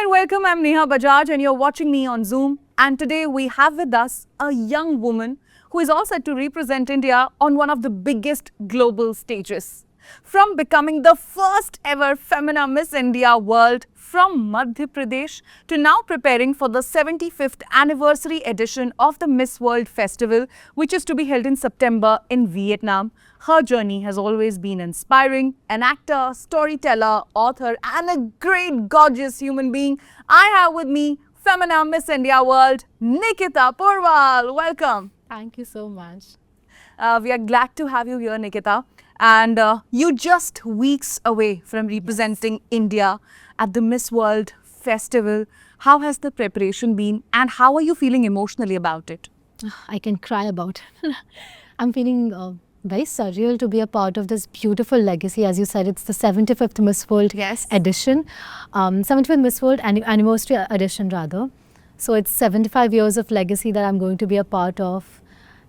welcome. I'm Neha Bajaj and you're watching me on Zoom. And today we have with us a young woman who is all set to represent India on one of the biggest global stages. From becoming the first ever Femina Miss India World from Madhya Pradesh to now preparing for the 75th anniversary edition of the Miss World Festival, which is to be held in September in Vietnam. Her journey has always been inspiring. An actor, storyteller, author, and a great, gorgeous human being. I have with me Femina Miss India World, Nikita Porwal. Welcome. Thank you so much. We are glad to have you here, Nikita. And you just weeks away from representing India at the Miss World Festival. How has the preparation been and how are you feeling emotionally about it? I can cry about it. I'm feeling very surreal to be a part of this beautiful legacy. As you said, it's the 75th Miss World edition. 75th Miss World anniversary edition rather. So it's 75 years of legacy that I'm going to be a part of.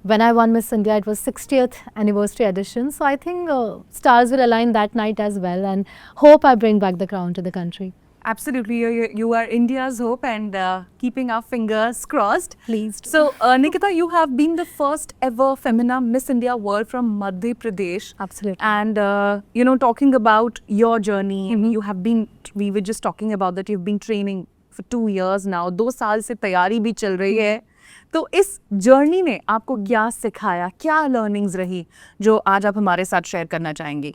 When I won Miss India, it was 60th anniversary edition. So I think stars will align that night as well and hope I bring back the crown to the country. Absolutely, you are India's hope and keeping our fingers crossed. Please do. So, Nikita, you have been the first ever Femina Miss India World from Madhya Pradesh. Absolutely. And, talking about your journey, you have been, we were just talking about that you've been training for 2 years now. 2 साल से तैयारी भी चल रही है. तो इस journey ने आपको क्या सिखाया, क्या लर्निंग्स रही जो आज आप हमारे साथ शेयर करना चाहेंगी?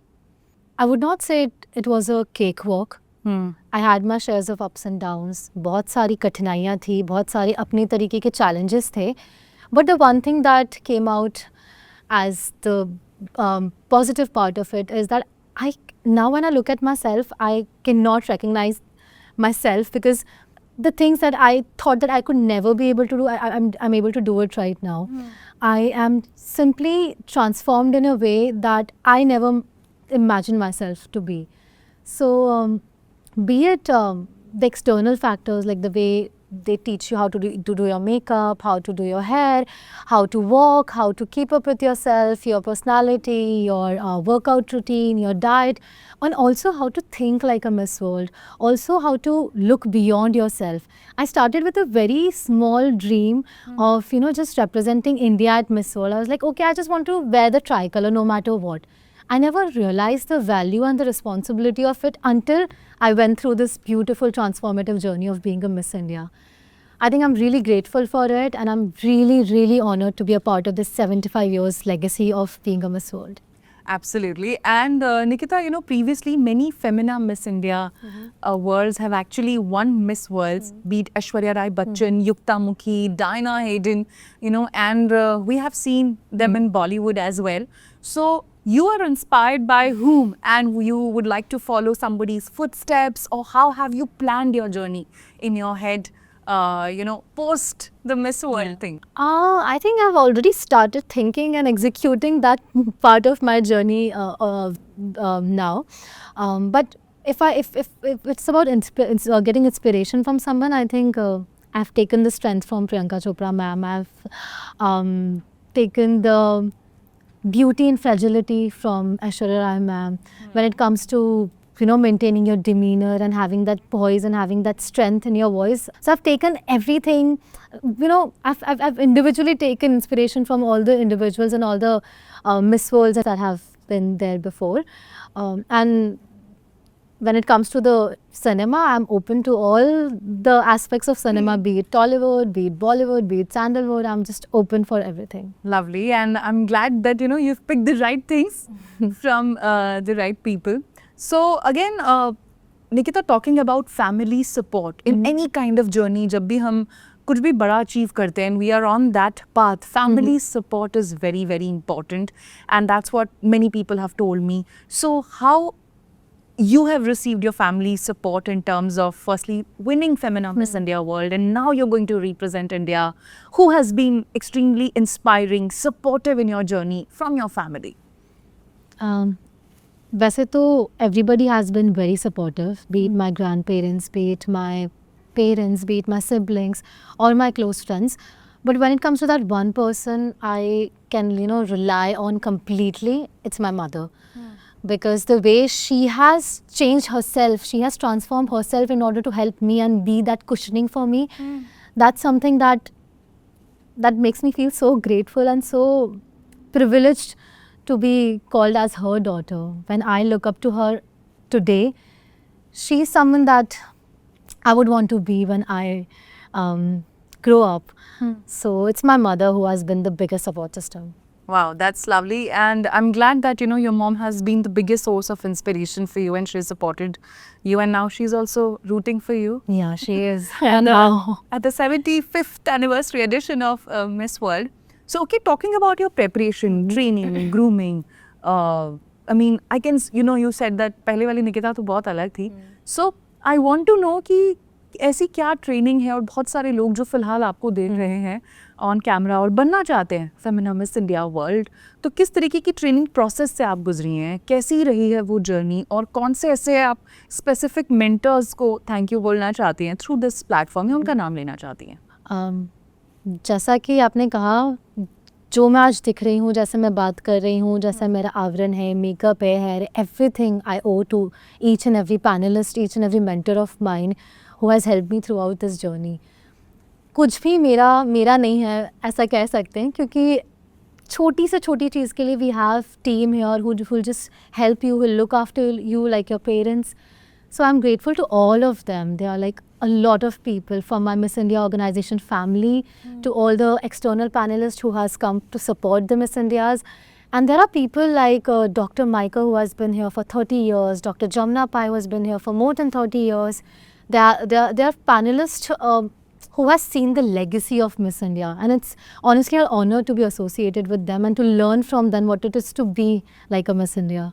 I would not say it was a cakewalk. I had my shares of ups and downs. बहुत सारी कठिनाइयाँ थी, बहुत सारे अपने तरीके के challenges थे. But the one thing that came out as the positive part of it is that now when I look at myself, I cannot recognize myself because the things that I thought that I could never be able to do, I'm able to do it right now. I am simply transformed in a way that I never imagined myself to be. So be it the external factors like the way they teach you how to do your makeup, how to do your hair, how to walk, how to keep up with yourself, your personality, your workout routine, your diet, and also how to think like a Miss World, also how to look beyond yourself. I started with a very small dream of, just representing India at Miss World. I was like, okay, I just want to wear the tricolor no matter what. I never realized the value and the responsibility of it until I went through this beautiful transformative journey of being a Miss India. I think I'm really grateful for it and I'm really, really honored to be a part of this 75 years legacy of being a Miss World. Absolutely. And Nikita, previously many Femina Miss India worlds have actually won Miss Worlds, be it Aishwarya Rai Bachchan, Yukta Mukhi, Diana Hayden, and we have seen them in Bollywood as well. So you are inspired by whom and you would like to follow somebody's footsteps, or how have you planned your journey in your head, post the Miss World thing? I think I've already started thinking and executing that part of my journey now. But if it's about getting inspiration from someone, I think I've taken the strength from Priyanka Chopra ma'am. I've taken the beauty and fragility from Aishwarya Rai ma'am. When it comes to maintaining your demeanor and having that poise and having that strength in your voice. So I've taken everything, I've individually taken inspiration from all the individuals and all the Miss Worlds that have been there before. And when it comes to the cinema, I'm open to all the aspects of cinema, be it Tollywood, be it Bollywood, be it Sandalwood. I'm just open for everything. Lovely. And I'm glad that, you've picked the right things from the right people. So again, Nikita, talking about family support in any kind of journey, जब भी हम कुछ भी बड़ा achieve करते हैं and we are on that path, family support is very, very important, and that's what many people have told me. So how you have received your family support in terms of firstly winning Femina Miss India World, and now you're going to represent India. Who has been extremely inspiring, supportive in your journey from your family? वैसे तो everybody has been very supportive, be it my grandparents, be it my parents, be it my siblings or my close friends. But when it comes to that one person I can, rely on completely, it's my mother. Because the way she has changed herself, she has transformed herself in order to help me and be that cushioning for me. That's something that makes me feel so grateful and so privileged to be called as her daughter. When I look up to her today, she's someone that I would want to be when I grow up. So it's my mother who has been the biggest support system. Wow, that's lovely. And I'm glad that, your mom has been the biggest source of inspiration for you and she's supported you. And now she's also rooting for you. Yeah, she is. And now. At the 75th anniversary edition of Miss World. So, okay, talking about your preparation, training, grooming. I mean, I can, you said that पहले वाली निकिता तो बहुत अलग थी. So, I want to know कि ऐसी क्या training है और बहुत सारे लोग जो फिलहाल आपको देख रहे हैं ऑन कैमरा और बनना चाहते हैं फेमिना मिस इंडिया वर्ल्ड, तो किस तरीके की ट्रेनिंग प्रोसेस से आप गुजरी हैं, कैसी रही है वो जर्नी और कौन से ऐसे आप स्पेसिफिक मेंटर्स को थैंक यू बोलना चाहती हैं थ्रू दिस प्लेटफॉर्म या उनका नाम लेना चाहती हैं? जैसा कि आपने कहा, जो मैं आज दिख रही हूँ, जैसे मैं बात कर रही हूँ, जैसा मेरा आवरण है, मेकअप है, hair, everything I owe to each and every panellist, each and every mentor of mine who has helped me throughout this journey. कुछ भी मेरा नहीं है ऐसा कह सकते हैं, क्योंकि छोटी से छोटी चीज़ के लिए we have team here who will just help you, will look after you like your parents. So I'm grateful to all of them. They are like a lot of people from my Miss India organization family to all the external panelists who has come to support the Miss Indias. And there are people like Dr. Micah who has been here for 30 years, Dr. Jamna Pai who has been here for more than 30 years. They are panelists who has seen the legacy of Miss India, and it's honestly an honor to be associated with them and to learn from them what it is to be like a Miss India.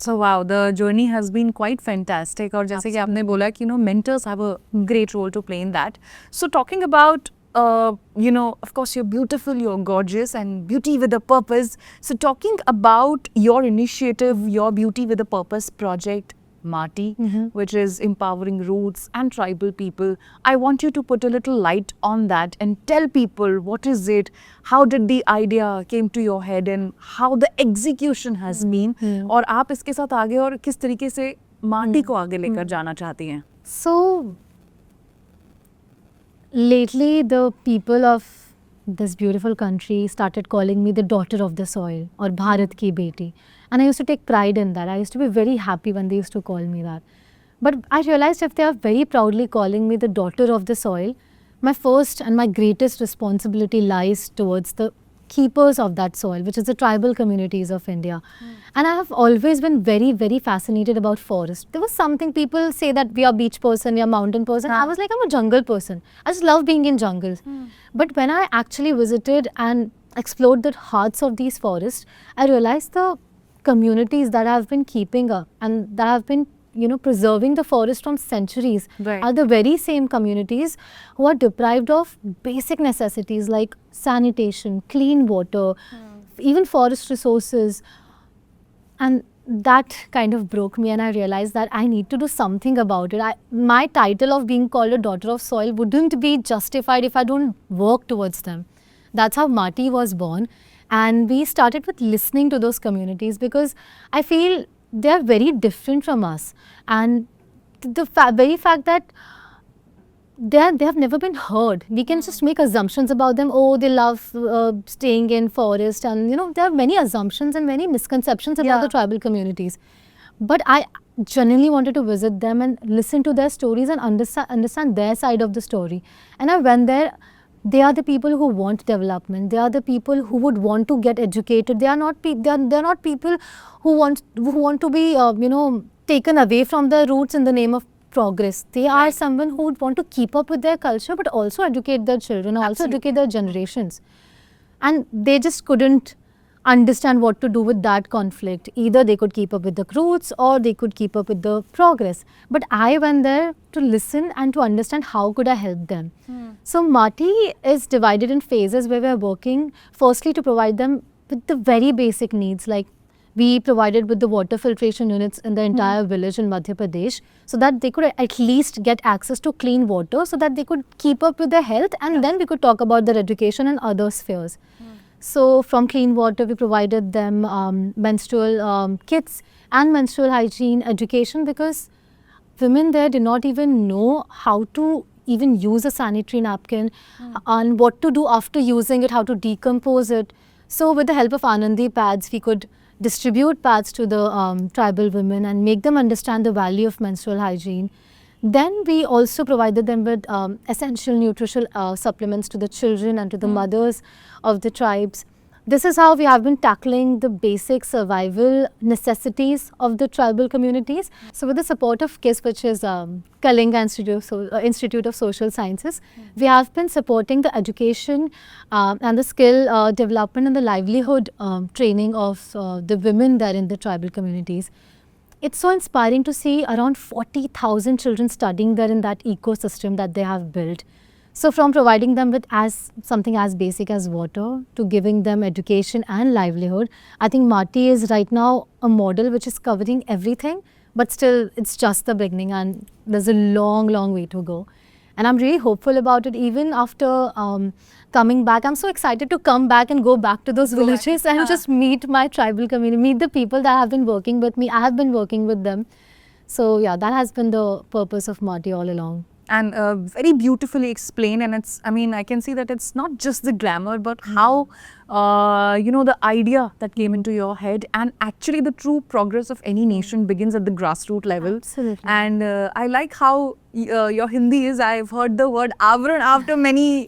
So wow, the journey has been quite fantastic. और जैसे कि आपने बोला कि mentors have a great role to play in that. So talking about of course you're beautiful, you're gorgeous, and beauty with a purpose. So talking about your initiative, your Beauty with a Purpose project, Marty, which is empowering roots and tribal people. I want you to put a little light on that and tell people what is it, how did the idea came to your head and how the execution has been. और आप इसके साथ आगे और किस तरीके से माटी को आगे लेकर जाना चाहती हैं? So lately the people of this beautiful country started calling me the daughter of the soil or Bharat ki beti. And I used to take pride in that. I used to be very happy when they used to call me that. But I realized if they are very proudly calling me the daughter of the soil, my first and my greatest responsibility lies towards the keepers of that soil, which is the tribal communities of India. And I have always been very, very fascinated about forest. There was something, people say that we are beach person, we are mountain person. I was like, I'm a jungle person. I just love being in jungles. But when I actually visited and explored the hearts of these forests, I realized the communities that have been keeping up and that have been preserving the forest from centuries are the very same communities who are deprived of basic necessities like sanitation, clean water, even forest resources. And that kind of broke me, and I realized that I need to do something about it. My title of being called a daughter of soil wouldn't be justified if I don't work towards them. That's how Marty was born. And we started with listening to those communities because I feel they are very different from us. And the very fact that they have never been heard. We can just make assumptions about them. Oh, they love staying in forest, and there are many assumptions and many misconceptions about the tribal communities. But I genuinely wanted to visit them and listen to their stories and understand their side of the story. And I went there. They are the people who want development. They are the people who would want to get educated. They are not people who want to be taken away from their roots in the name of progress. They are someone who would want to keep up with their culture, but also educate their children, also educate their generations. And they just couldn't understand what to do with that conflict. Either they could keep up with the roots or they could keep up with the progress. But I went there to listen and to understand how could I help them. So Marty is divided in phases where we are working firstly to provide them with the very basic needs like We provided with the water filtration units in the entire village in Madhya Pradesh, so that they could at least get access to clean water, so that they could keep up with their health, and then we could talk about their education and other spheres. So from clean water, we provided them menstrual kits and menstrual hygiene education, because women there did not even know how to even use a sanitary napkin and what to do after using it, how to decompose it. So with the help of Anandi pads, we could distribute pads to the tribal women and make them understand the value of menstrual hygiene. Then we also provided them with essential nutritional supplements to the children and to the mothers of the tribes. This is how we have been tackling the basic survival necessities of the tribal communities. So with the support of KISS, which is Kalinga Institute of Social Sciences, we have been supporting the education and the skill development and the livelihood training of the women there in the tribal communities. It's so inspiring to see around 40,000 children studying there in that ecosystem that they have built. So from providing them with something as basic as water to giving them education and livelihood, I think Marti is right now a model which is covering everything, but still it's just the beginning and there's a long, long way to go. And I'm really hopeful about it. Even after coming back, I'm so excited to come back and go back to those villages and just meet my tribal community, meet the people that have been working with me. I have been working with them. So yeah, that has been the purpose of Marti all along. And very beautifully explained, and it's, I mean, I can see that it's not just the glamour, but how you know, the idea that came into your head, and actually the true progress of any nation begins at the grassroots level. Absolutely. And I like how your Hindi is. I've heard the word आवरण after many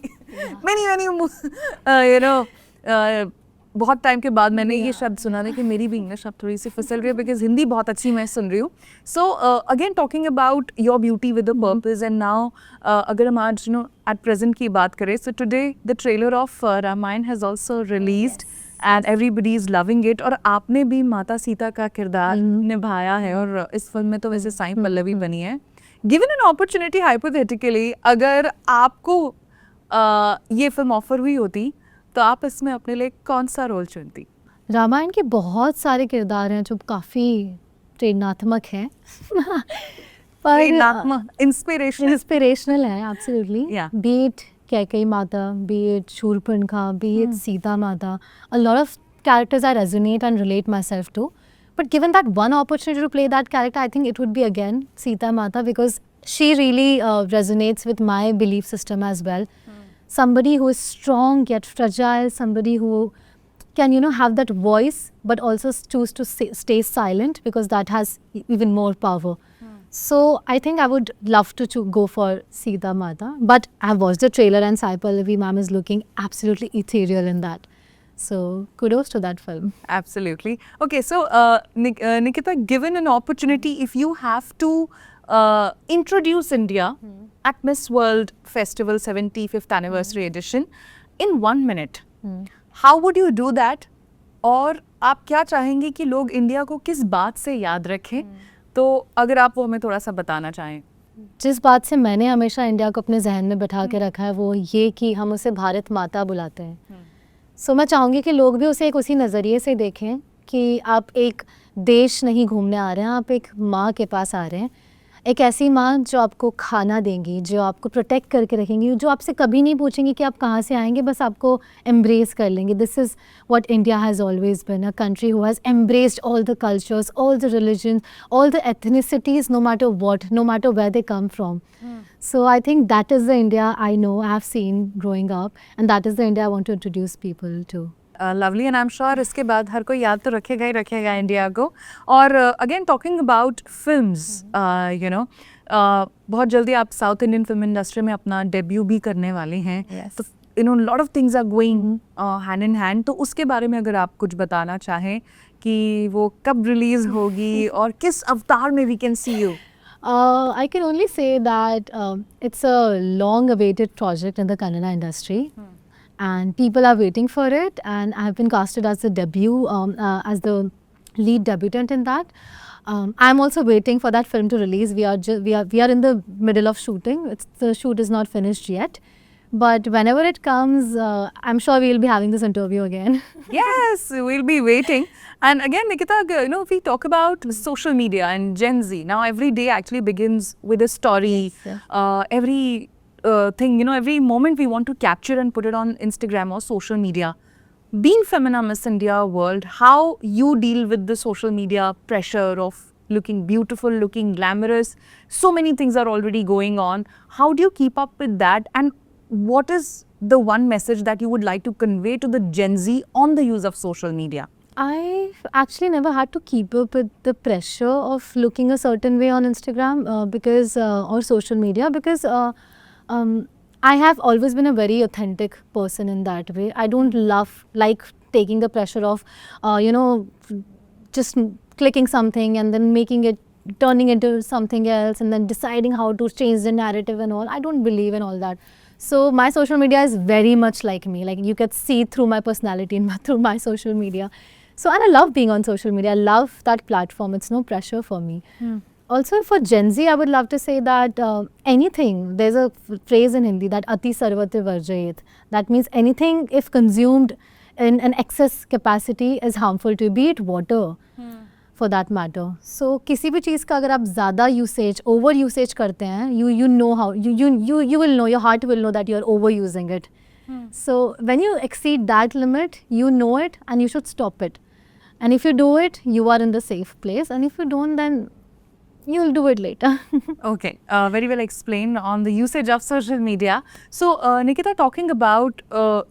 you know बहुत time के बाद मैंने ये शब्द सुना था कि मेरी भी इंग्लिश अब थोड़ी सी फिसल रही है, बिकॉज हिंदी बहुत अच्छी मैं सुन रही हूँ. So again talking about your beauty with a purpose, and now अगर हम आज एट प्रेजेंट की बात करें, so today the trailer of Ramayana has also released and everybody is loving it. और आपने भी माता सीता का किरदार निभाया है, और इस फिल्म में तो वैसे साईं पल्लवी बनी है. गिवन एन अपॉर्चुनिटी हाइपोथेटिकली, अगर आपको ये फिल्म ऑफर हुई होती तो आप इसमें अपने लिए कौन सा रोल चुनती? रामायण के बहुत सारे किरदार हैं जो काफ़ी प्रेरणात्मक हैं पर इंस्पिरेशनल है. एब्सोल्युटली. बी इट कैकेयी माता, B it Shurpanakha, B it Sita माता, a lot of characters I resonate and relate myself to. But given that one opportunity to play that character, I think it would be again Sita Mata, because she really resonates with my belief system as well. Somebody who is strong yet fragile, somebody who can, you know, have that voice but also choose to stay silent, because that has even more power. So I think I would love to go for Sita Mata. But I've watched the trailer and Sai Pallavi ma'am is looking absolutely ethereal in that. So kudos to that film. Absolutely. Okay, so Nikita, given an opportunity, if you have to introduce India at Miss World Festival 75th Anniversary Edition in 1 minute, how would you do that? और आप क्या चाहेंगे कि लोग India को किस बात से याद रखें? तो अगर आप वो हमें थोड़ा सा बताना चाहें. जिस बात से मैंने हमेशा इंडिया को अपने जहन में बैठा के रखा है वो ये कि हम उसे भारत माता बुलाते हैं. सो मैं चाहूँगी कि लोग भी उसे एक उसी नज़रिए से देखें कि आप एक देश नहीं घूमने आ रहे हैं, आप एक माँ के पास आ रहे हैं. एक ऐसी माँ जो आपको खाना देंगी, जो आपको प्रोटेक्ट करके रखेंगी, जो आपसे कभी नहीं पूछेंगी कि आप कहाँ से आएंगे, बस आपको एम्ब्रेस कर लेंगे. This is what India has always been, a country who has embraced all the cultures, all the religion, all the ethnicities, no matter what, no matter where they come from. So I think that is the India I know, I have seen growing up, and that is the India I want to introduce people to. Lovely, and I'm sure इसके बाद हर कोई याद तो रखेगा ही रखेगा India को. और again talking about films, you know, बहुत जल्दी आप साउथ इंडियन फिल्म इंडस्ट्री में अपना डेब्यू भी करने वाले हैं. तो you know lot of things are going hand in hand. तो उसके बारे में अगर आप कुछ बताना चाहें कि वो कब रिलीज होगी और किस अवतार में we can see you. I can only say that it's a long-awaited project in the Kannada industry, and people are waiting for it. And I have been casted as the debut, as the lead debutant in that. I'm also waiting for that film to release. We are in the middle of shooting. The shoot is not finished yet, But whenever it comes, I'm sure we'll be having this interview again. Yes, we'll be waiting. And again, Nikita, if we talk about social media and Gen Z, now every day actually begins with a story. Yes. Every thing, every moment we want to capture and put it on Instagram or social media. Being Femina Miss India world, how you deal with the social media pressure of looking beautiful, looking glamorous. So many things are already going on. How do you keep up with that? And what is the one message that you would like to convey to the Gen Z on the use of social media? I've actually never had to keep up with the pressure of looking a certain way on Instagram or social media because I have always been a very authentic person in that way. I don't like taking the pressure of, just clicking something and then turning into something else and then deciding how to change the narrative and all. I don't believe in all that. So my social media is very much like me. Like you can see through my personality through my social media. So and I love being on social media. I love that platform. It's no pressure for me. Also for Gen Z, I would love to say that anything, there's a phrase in Hindi that ati sarvatra varjayet. That means anything if consumed in an excess capacity is harmful to you, be it water for that matter. So किसी भी चीज़ का अगर आप ज़्यादा usage, over usage करते हैं, you know how, you will know, your heart will know that you are overusing it. So when you exceed that limit, you know it and you should stop it. And if you do it, you are in the safe place. And if you don't, then you'll do it later. Okay, very well explained on the usage of social media. So, Nikita, talking about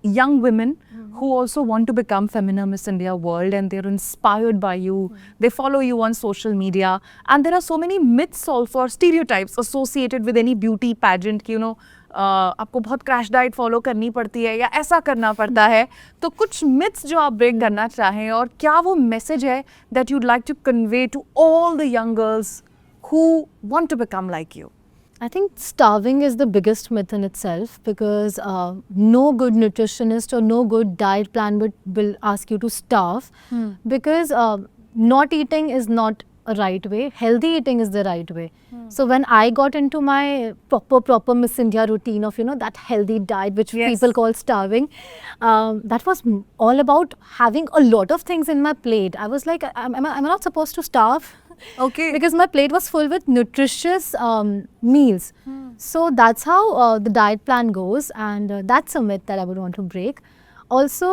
young women who also want to become Femina Miss India world and they're inspired by you, they follow you on social media, and there are so many myths also or stereotypes associated with any beauty pageant, आपको बहुत crash diet follow करनी पड़ती है या ऐसा करना पड़ता है, तो कुछ मिथ्स जो आप ब्रेक करना चाहें और क्या वो मैसेज है that you'd like to convey to all the young girls who want to become like you? I think starving is the biggest myth in itself because no good nutritionist or no good diet plan will ask you to starve because not eating is not a right way. Healthy eating is the right way. So when I got into my proper Miss India routine of, that healthy diet which people call starving, that was all about having a lot of things in my plate. I was like, am I not supposed to starve? Okay. Because my plate was full with nutritious meals. So that's how the diet plan goes, and that's a myth that I would want to break. Also,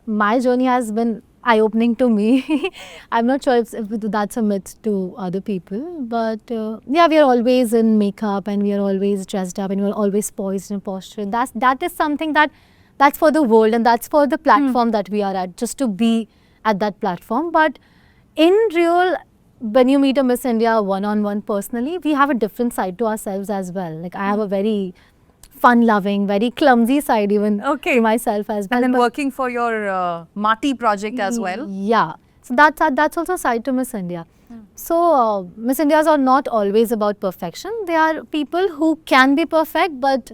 my journey has been eye-opening to me. I'm not sure if that's a myth to other people, but yeah, we are always in makeup and we are always dressed up and we are always poised and postured. That is something that's for the world and that's for the platform that we are at, just to be at that platform. But in real, when you meet a Miss India one-on-one personally, we have a different side to ourselves as well. Like I have a very fun-loving, very clumsy side even to myself as well. And then working for your Mati project as well. Yeah. So that's also a side to Miss India. So Miss Indias are not always about perfection. They are people who can be perfect, but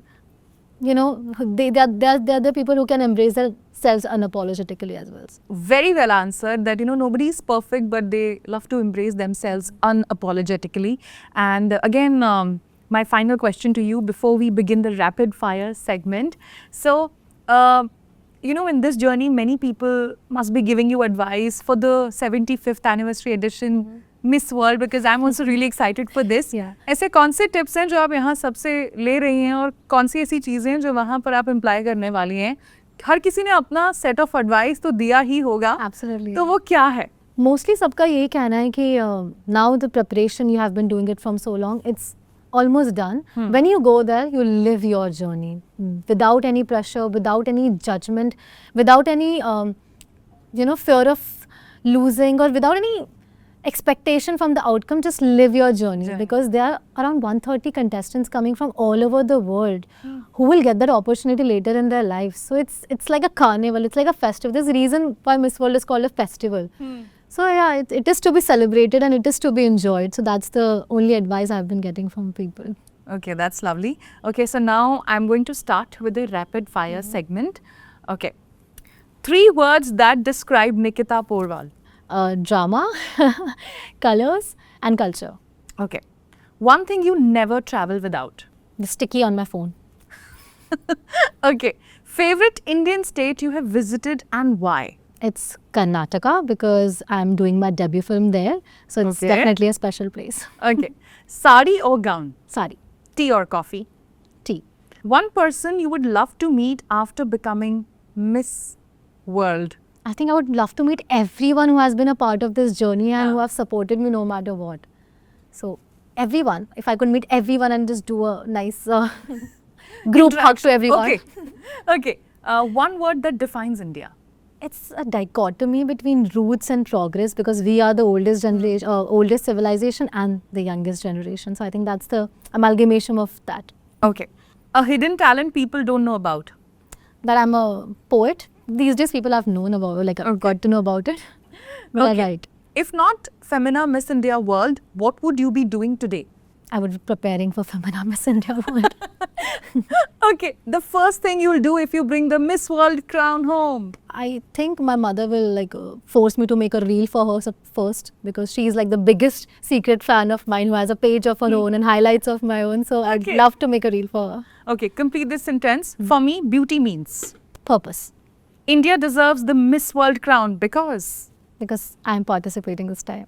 they're the people who can embrace themselves unapologetically as well. Very well answered that, nobody is perfect, but they love to embrace themselves unapologetically. And again, my final question to you before we begin the rapid fire segment. So, in this journey, many people must be giving you advice for the 75th anniversary edition Miss World, because I'm also really excited for this. ऐसे कौन से tips हैं जो आप यहाँ सबसे ले रही हैं और कौन सी ऐसी चीज़ें हैं जो वहाँ पर आप इम्प्लाई करने वाली हैं? हर किसी ने अपना सेट ऑफ एडवाइस तो दिया ही होगा. Absolutely. तो वो क्या है? Mostly सबका यही कहना है कि now the preparation you have been doing it from so long, it's almost done. When you go there, you live your journey without any pressure, without any judgment, without any fear of losing or without any expectation from the outcome. Just live your journey because there are around 130 contestants coming from all over the world who will get that opportunity later in their lives. So it's like a carnival, it's like a festival. There's a reason why Miss World is called a festival. So yeah, it is to be celebrated and it is to be enjoyed. So that's the only advice I've been getting from people. Okay, that's lovely. Okay, so now I'm going to start with the rapid fire segment. Okay. 3 words that describe Nikita Porwal. Drama, colors and culture. Okay. One thing you never travel without. The sticky on my phone. Okay. Favorite Indian state you have visited and why? It's Karnataka because I'm doing my debut film there. So it's Okay. definitely a special place. Okay. Sari or gown? Sari, Tea or coffee? tea. One person you would love to meet after becoming Miss World. I think I would love to meet everyone who has been a part of this journey and who have supported me no matter what. So everyone, if I could meet everyone and just do a nice group hug to everyone. Okay. Okay. One word that defines India. It's a dichotomy between roots and progress because we are the oldest generation, oldest civilization and the youngest generation. So I think that's the amalgamation of that. Okay. A hidden talent people don't know about. That I'm a poet. These days people have known about, like I've got to know about it. But I Okay. write. If not Femina Miss India World, what would you be doing today? I would be preparing for Femina Miss India World. Okay. The first thing you'll do if you bring the Miss World crown home. I think my mother will force me to make a reel for her first because she's like the biggest secret fan of mine who has a page of her own and highlights of my own. So I'd Okay. love to make a reel for her. Okay. Complete this sentence. For me, beauty means Purpose. India deserves the Miss World crown because. Because I'm participating this time.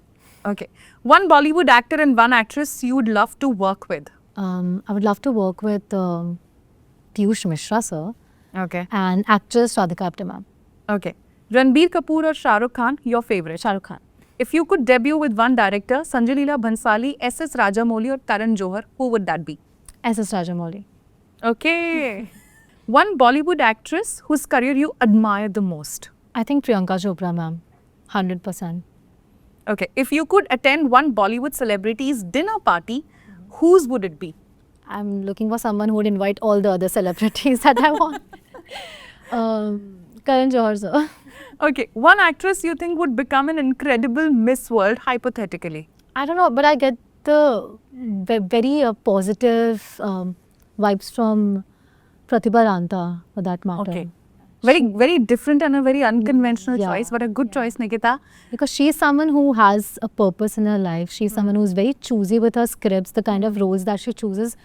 Okay. One Bollywood actor and one actress you would love to work with. I would love to work with Piyush Mishra sir Okay. and actress Radhika Apte ma'am. Okay. Ranbir Kapoor or Shah Rukh Khan, your favorite? Shah Rukh Khan. If you could debut with one director, Sanjay Leela Bhansali, S.S. Rajamouli or Karan Johar, who would that be? S.S. Rajamouli. Okay. One Bollywood actress whose career you admire the most. I think Priyanka Chopra ma'am. 100%. Okay. If you could attend one Bollywood celebrity's dinner party, whose would it be? I'm looking for someone who would invite all the other celebrities that I want. Karan Johar sir. Okay. One actress you think would become an incredible Miss World, hypothetically. I don't know, but I get the very positive vibes from Pratibha Ranta for that matter. Okay. Very different and a very unconventional Yeah. choice, but a good choice, Nikita. Because she's someone who has a purpose in her life. She's someone who's very choosy with her scripts. The kind of roles that she chooses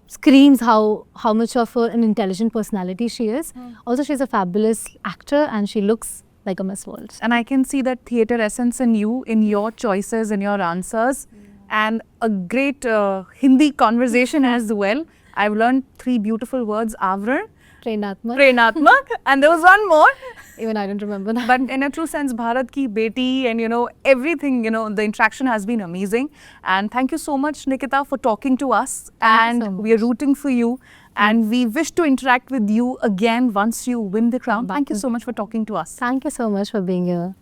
screams how much of an intelligent personality she is. Also, she's a fabulous actor and she looks like a Miss World. And I can see that theatre essence in you, in your choices, in your answers, and a great Hindi conversation as well. I've learned 3 beautiful words, Avran, Prenatmak. Prenatmak, and there was one more. Even I don't remember that. But in a true sense, Bharat ki beti, and everything, the interaction has been amazing. And thank you so much, Nikita, for talking to us. Thank you so And we are rooting for you. And we wish to interact with you again once you win the crown. Thank you so much for talking to us. Thank you so much for being here.